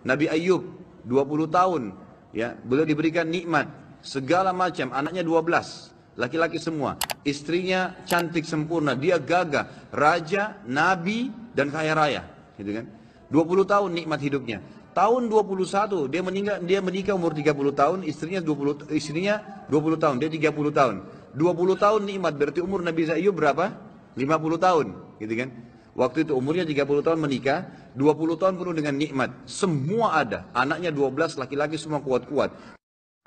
Nabi Ayub 20 tahun, ya, beliau diberikan nikmat segala macam, anaknya 12, laki-laki semua, istrinya cantik sempurna, dia gagah, raja, nabi dan kaya raya, gitu kan. 20 tahun nikmat hidupnya. Tahun 21 dia menikah umur 30 tahun, istrinya 20 tahun, dia 30 tahun. 20 tahun nikmat, berarti umur Nabi Ayub berapa? 50 tahun, gitu kan. Waktu itu umurnya 30 tahun menikah, 20 tahun penuh dengan nikmat. Semua ada, anaknya 12, laki-laki semua kuat-kuat.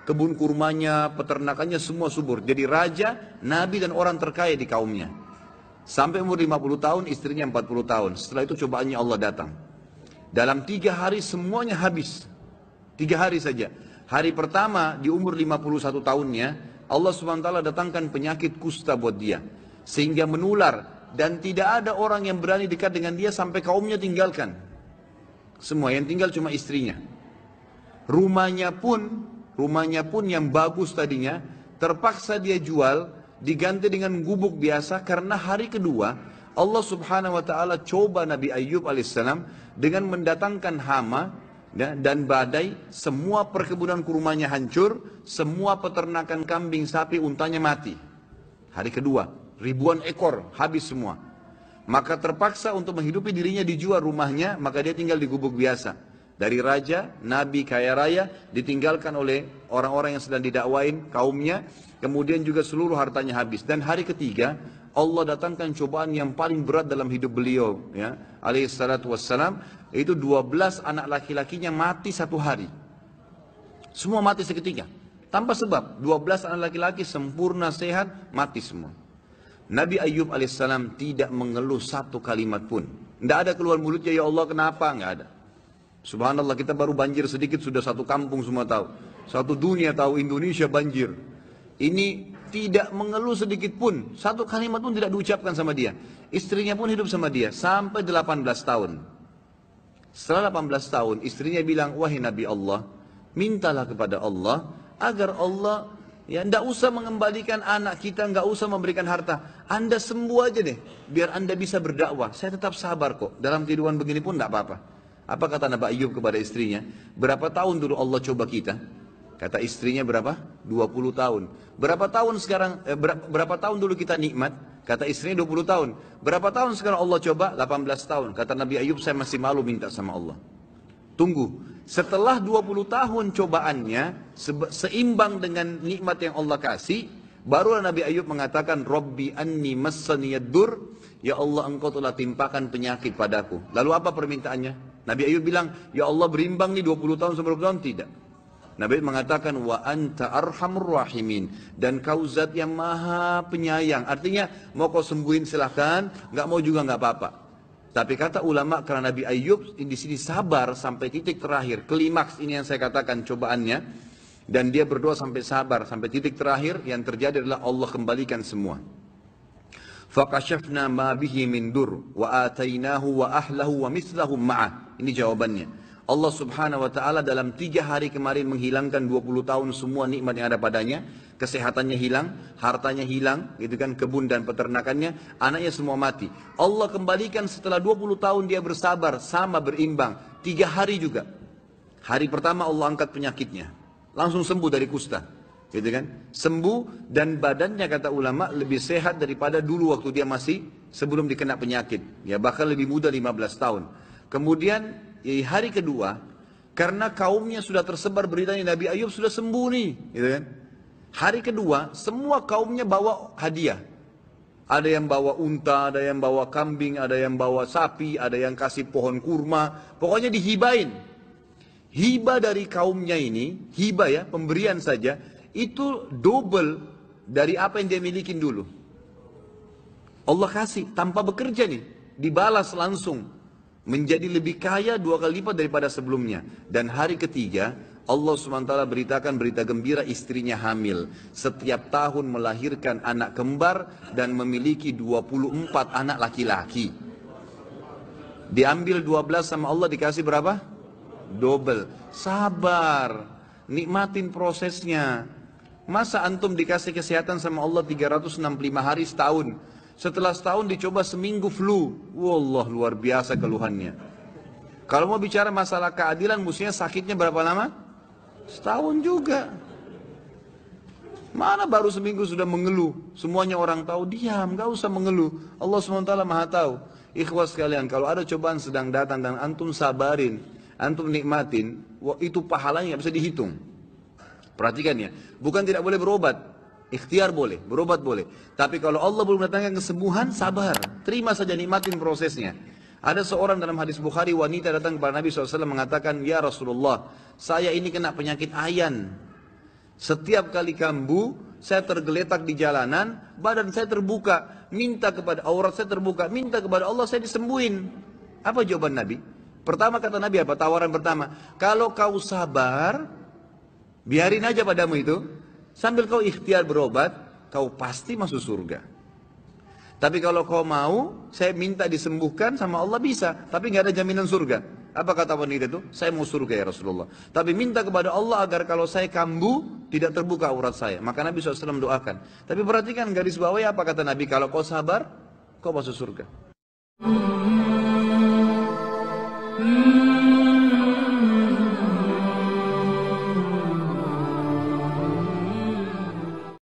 Kebun kurmanya, peternakannya semua subur. Jadi raja, nabi dan orang terkaya di kaumnya. Sampai umur 50 tahun, istrinya 40 tahun. Setelah itu cobaannya Allah datang. Dalam 3 hari semuanya habis. 3 hari saja. Hari pertama di umur 51 tahunnya, Allah SWT datangkan penyakit kusta buat dia. Sehingga menular. Dan tidak ada orang yang berani dekat dengan dia sampai kaumnya tinggalkan. Semua yang tinggal cuma istrinya. Rumahnya pun yang bagus tadinya, terpaksa dia jual, diganti dengan gubuk biasa karena hari kedua Allah Subhanahu wa taala coba Nabi Ayub alaihissalam dengan mendatangkan hama dan badai, semua perkebunan kurmanya hancur, semua peternakan kambing, sapi, untanya mati. Hari kedua, ribuan ekor habis semua. Maka terpaksa untuk menghidupi dirinya dijual rumahnya, maka dia tinggal di gubuk biasa. Dari raja, nabi, kaya raya, ditinggalkan oleh orang-orang yang sedang didakwain kaumnya, kemudian juga seluruh hartanya habis. Dan hari ketiga, Allah datangkan cobaan yang paling berat dalam hidup beliau, ya, alaihi salatu wassalam, itu 12 anak laki-lakinya mati satu hari. Semua mati seketika, tanpa sebab. 12 anak laki-laki sempurna, sehat, mati semua. Nabi Ayub alaihissalam tidak mengeluh satu kalimat pun. Tidak ada keluar mulutnya, ya Allah kenapa, nggak ada. Subhanallah, kita baru banjir sedikit sudah satu kampung semua tahu, satu dunia tahu Indonesia banjir. Ini tidak mengeluh sedikit pun, satu kalimat pun tidak diucapkan sama dia. Istrinya pun hidup sama dia sampai 18 tahun. Setelah 18 tahun, istrinya bilang, wahai Nabi Allah, mintalah kepada Allah agar Allah, ya, tidak usah mengembalikan anak kita, nggak usah memberikan harta. Anda sembuh aja deh, biar Anda bisa berdakwah. Saya tetap sabar kok, dalam kehidupan begini pun tidak apa-apa. Apa kata Nabi Ayub kepada istrinya? Berapa tahun dulu Allah coba kita? Kata istrinya berapa? 20 tahun. Berapa tahun sekarang, berapa tahun dulu kita nikmat? Kata istrinya 20 tahun. Berapa tahun sekarang Allah coba? 18 tahun. Kata Nabi Ayub, saya masih malu minta sama Allah. Tunggu. Setelah 20 tahun cobaannya, seimbang dengan nikmat yang Allah kasih, barulah Nabi Ayub mengatakan, Rabbi anni massaniyad dur, ya Allah engkau telah timpakan penyakit padaku. Lalu apa permintaannya? Nabi Ayub bilang, ya Allah berimbang nih 20 tahun 10 tahun, tidak. Nabi mengatakan wa anta arhamur rahimin, dan kau zat yang maha penyayang. Artinya mau kau sembuhin silahkan, nggak mau juga nggak apa-apa. Tapi kata ulama, karena Nabi Ayub di sini sabar sampai titik terakhir, klimaks ini yang saya katakan cobaannya, dan dia berdoa sampai sabar sampai titik terakhir, yang terjadi adalah Allah kembalikan semua. Fakashafna ma bihi min dur wa atainahu wa ahlahu wa mithlahum ma'ah. Ini jawabannya. Allah Subhanahu wa taala dalam 3 hari kemarin menghilangkan 20 tahun semua nikmat yang ada padanya, kesehatannya hilang, hartanya hilang, gitu kan, kebun dan peternakannya, anaknya semua mati. Allah kembalikan setelah 20 tahun dia bersabar sama berimbang, 3 hari juga. Hari pertama Allah angkat penyakitnya, langsung sembuh dari kusta, gitu kan? Sembuh dan badannya kata ulama lebih sehat daripada dulu waktu dia masih sebelum dikena penyakit. Ya bahkan lebih muda 15 tahun. Kemudian hari kedua, karena kaumnya sudah tersebar beritanya Nabi Ayub sudah sembuh nih, gitu kan? Hari kedua, semua kaumnya bawa hadiah. Ada yang bawa unta, ada yang bawa kambing, ada yang bawa sapi, ada yang kasih pohon kurma. Pokoknya dihibain. Hibah dari kaumnya ini, hibah ya, pemberian saja, itu double dari apa yang dia milikin dulu. Allah kasih tanpa bekerja nih, dibalas langsung. Menjadi lebih kaya 2 kali lipat daripada sebelumnya. Dan hari ketiga, Allah SWT beritakan berita gembira, istrinya hamil. Setiap tahun melahirkan anak kembar dan memiliki 24 anak laki-laki. Diambil 12 sama Allah, dikasih berapa? Double. Sabar, nikmatin prosesnya. Masa antum dikasih kesehatan sama Allah 365 hari setahun. Setelah setahun dicoba seminggu flu. Wallah luar biasa keluhannya. Kalau mau bicara masalah keadilan, mestinya sakitnya berapa lama? Setahun juga. Mana baru seminggu sudah mengeluh, semuanya orang tahu, diam, gak usah mengeluh. Allah SWT maha tahu. Ikhwas sekalian, kalau ada cobaan sedang datang dan antum sabarin, antum nikmatin, itu pahalanya gak bisa dihitung. Perhatikan ya, bukan tidak boleh berobat, ikhtiar boleh, berobat boleh. Tapi kalau Allah belum datangkan kesembuhan, sabar, terima saja, nikmatin prosesnya. Ada seorang dalam hadis Bukhari, wanita datang kepada Nabi SAW mengatakan, ya Rasulullah, saya ini kena penyakit ayan. Setiap kali kambuh, saya tergeletak di jalanan, badan saya terbuka, minta kepada aurat saya terbuka, minta kepada Allah saya disembuhin. Apa jawaban Nabi? Pertama kata Nabi apa? Tawaran pertama, kalau kau sabar, biarin aja padamu itu, sambil kau ikhtiar berobat, kau pasti masuk surga. Tapi kalau kau mau, saya minta disembuhkan sama Allah bisa, tapi nggak ada jaminan surga. Apa kata wanita itu? Saya mau surga ya Rasulullah. Tapi minta kepada Allah agar kalau saya kambuh, tidak terbuka aurat saya. Maka Nabi SAW doakan. Tapi perhatikan garis bawahnya apa kata Nabi? Kalau kau sabar, kau masuk surga.